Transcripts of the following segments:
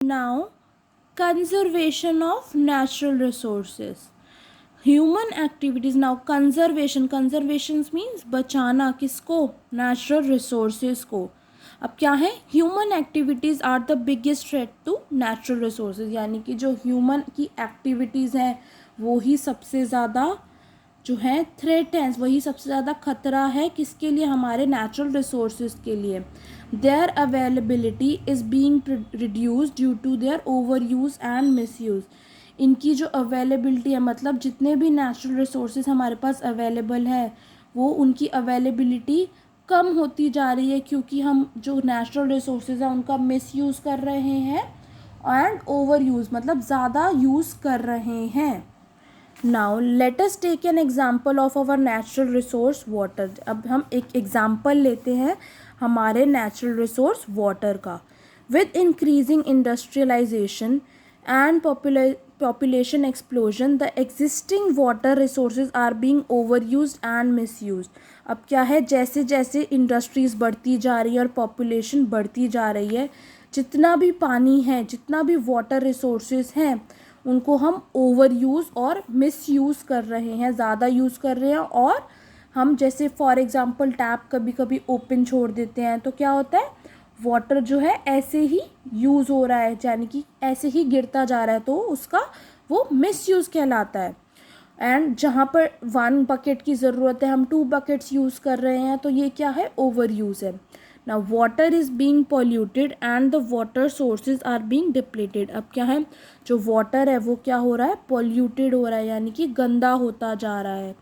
Now, conservation of natural resources. Human activities. Now conservation means बचाना किसको, natural resources को. अब क्या है, human activities are the biggest threat to natural resources, यानी कि जो ह्यूमन की एक्टिविटीज़ हैं वो ही सबसे ज़्यादा जो है थ्रेट है, वही सबसे ज़्यादा खतरा है किसके लिए, हमारे नेचुरल रिसोर्सेज के लिए. Their availability is being reduced due to their overuse and misuse. इनकी जो अवेलेबिलिटी है, मतलब जितने भी नेचुरल रिसोर्सेज हमारे पास अवेलेबल है वो उनकी अवेलेबिलिटी कम होती जा रही है, क्योंकि हम जो नेचुरल रिसोर्सेज है उनका मिस यूज़ कर रहे हैं एंड ओवर यूज़ मतलब ज़्यादा यूज़ कर रहे हैं. Now let us take an example of our natural resource water. अब हम एक एग्जाम्पल लेते हैं हमारे नेचुरल रिसोर्स वाटर का. With increasing industrialization and population explosion, the existing water resources are being overused and misused. अब क्या है, जैसे जैसे इंडस्ट्रीज़ बढ़ती जा रही है और पॉपुलेशन बढ़ती जा रही है, जितना भी पानी है, जितना भी वाटर रिसोर्सेज हैं, उनको हम ओवर यूज़ और मिस यूज़ कर रहे हैं, ज़्यादा यूज़ कर रहे हैं. और हम जैसे फॉर एग्ज़ाम्पल टैप कभी कभी ओपन छोड़ देते हैं तो क्या होता है, वाटर जो है ऐसे ही यूज़ हो रहा है, यानी कि ऐसे ही गिरता जा रहा है, तो उसका वो मिस यूज़ कहलाता है. एंड जहाँ पर 1 बकेट की ज़रूरत है हम 2 बकेट्स यूज़ कर रहे हैं, तो ये क्या है, ओवर यूज़ है. Now water is being polluted and the water sources are being depleted. अब क्या है, जो वाटर है वो क्या हो रहा है, पॉल्यूटेड हो रहा है, यानी कि गंदा होता जा रहा है.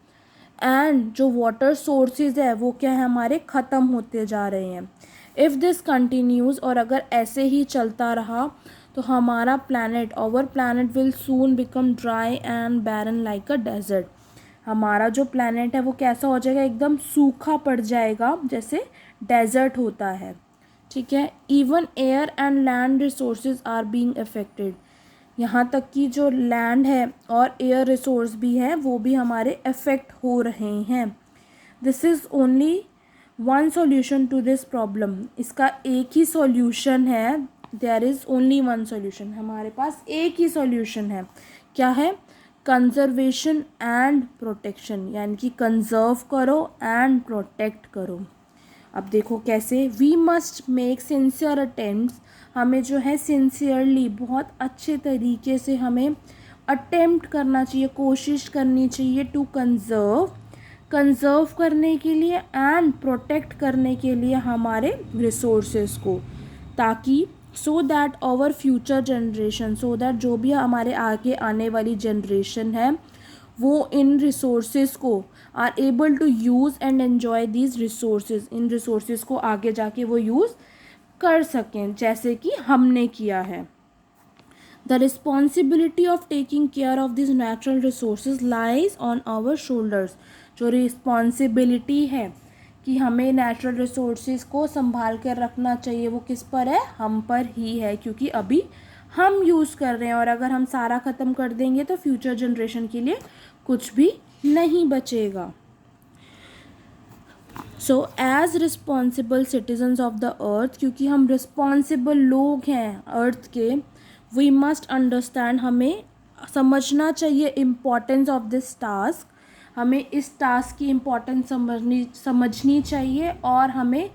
एंड जो वाटर सोर्सेज है वो क्या है, हमारे ख़त्म होते जा रहे हैं. इफ़ दिस कंटिन्यूज़, और अगर ऐसे ही चलता रहा तो हमारा planet, our planet will soon become dry and barren like a desert. हमारा जो प्लैनेट है वो कैसा हो जाएगा, एकदम सूखा पड़ जाएगा जैसे डेजर्ट होता है. ठीक है. Even air and land resources are being affected. यहाँ तक कि जो लैंड है और एयर रिसोर्स भी हैं वो भी हमारे अफेक्ट हो रहे हैं. This is only one solution to this problem. इसका एक ही सॉल्यूशन है. There is only one solution. हमारे पास एक ही सॉल्यूशन है. क्या है, कंजर्वेशन एंड प्रोटेक्शन, यानी कि कंजर्व करो एंड प्रोटेक्ट करो. अब देखो कैसे, we must make sincere attempts. हमें जो है सिंसियरली, बहुत अच्छे तरीके से हमें अटेम्प्ट करना चाहिए, कोशिश करनी चाहिए टू कंजर्व करने के लिए एंड प्रोटेक्ट करने के लिए हमारे रिसोर्सेज को, ताकि so that our future generation, so that जो भी हमारे आगे आने वाली जनरेशन है वो इन रिसोर्सेज को are able to use and enjoy these resources. इन रिसोर्सेज को आगे जाके वो यूज़ कर सकें जैसे कि हमने किया है. The responsibility of taking care of this natural resources lies on our shoulders. जो रिस्पॉन्सिबिलिटी है कि हमें नेचुरल रिसोर्सेज को संभाल कर रखना चाहिए, वो किस पर है, हम पर ही है, क्योंकि अभी हम यूज़ कर रहे हैं. और अगर हम सारा ख़त्म कर देंगे तो फ्यूचर जनरेशन के लिए कुछ भी नहीं बचेगा. So as responsible citizens of the earth, क्योंकि हम रिस्पॉन्सिबल लोग हैं अर्थ के, वी मस्ट अंडरस्टैंड, हमें समझना चाहिए इम्पॉर्टेंस ऑफ दिस टास्क. हमें इस टास्क की इम्पॉर्टेंस समझनी चाहिए और हमें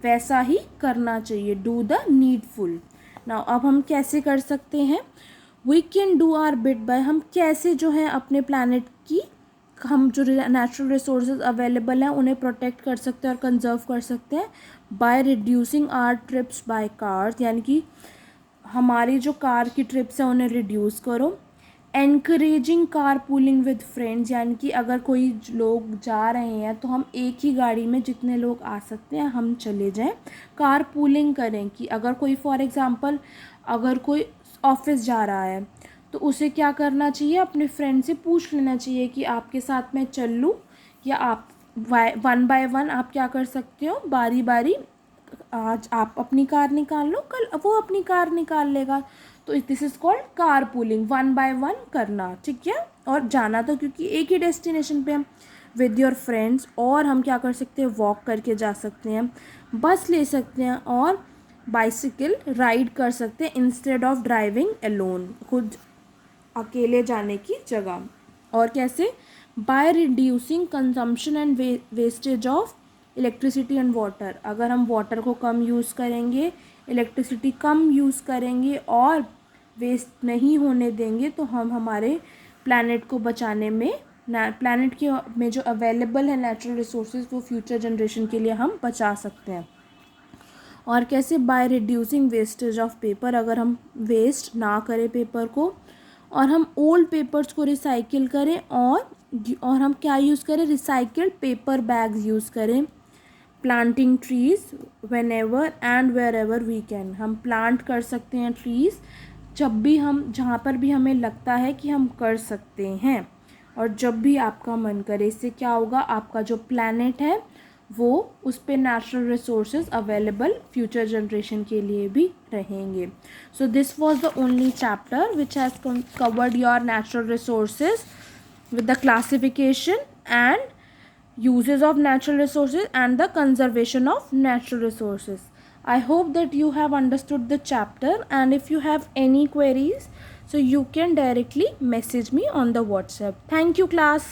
वैसा ही करना चाहिए. Do the needful. नाउ अब हम कैसे कर सकते हैं, we can do our bit by, हम कैसे जो है अपने प्लैनेट की, हम जो नेचुरल रिसोर्सेज अवेलेबल हैं उन्हें प्रोटेक्ट कर सकते हैं और कंजर्व कर सकते हैं by reducing our trips by cars, यानी कि हमारी जो कार की ट्रिप्स हैं उन्हें रिड्यूस करो. Encouraging car pooling with friends, यानी कि अगर कोई लोग जा रहे हैं तो हम एक ही गाड़ी में जितने लोग आ सकते हैं हम चले जाएं. कार पूलिंग करें कि अगर कोई फॉर एग्ज़ाम्पल अगर कोई ऑफिस जा रहा है तो उसे क्या करना चाहिए, अपने फ्रेंड से पूछ लेना चाहिए कि आपके साथ मैं चल लूँ, या आप 1 बाय 1 आप क्या कर सकते हो, बारी बारी, आज आप अपनी कार निकाल लो, कल वो अपनी कार निकाल लेगा. तो this is called car pooling, 1 by 1 करना. ठीक है. और जाना तो क्योंकि एक ही डेस्टिनेशन पे हम विद योर फ्रेंड्स, और हम क्या कर सकते हैं, वॉक करके जा सकते हैं, बस ले सकते हैं, और बाइसिकल राइड कर सकते हैं इंस्टेड ऑफ ड्राइविंग अलोन, खुद अकेले जाने की जगह। और कैसे? By reducing consumption and wastage of electricity and water. अगर हम वाटर को कम यूज़ करेंगे, इलेक्ट्रिसिटी कम यूज़ करेंगे और वेस्ट नहीं होने देंगे तो हम हमारे प्लैनेट को बचाने में, प्लैनेट के में जो अवेलेबल है नेचुरल रिसोर्सेज वो फ्यूचर जनरेशन के लिए हम बचा सकते हैं। और कैसे? By reducing wastage of paper. अगर हम वेस्ट ना करें पेपर को और हम ओल्ड पेपर्स को रिसाइकिल करें और हम क्या यूज़ करें? रिसाइकिल्ड पेपर बैग्स यूज़ करें। Planting trees whenever and wherever we can. हम प्लांट कर सकते हैं ट्रीज़ जब भी हम, जहाँ पर भी हमें लगता है कि हम कर सकते हैं और जब भी आपका मन करे। इससे क्या होगा? आपका जो प्लैनेट है वो उस पे natural resources available future generation के लिए भी रहेंगे। So this was the only chapter which has covered your natural resources with the classification and uses of natural resources and the conservation of natural resources. I hope that you have understood the chapter, and if you have any queries, so you can directly message me on the WhatsApp. Thank you, class.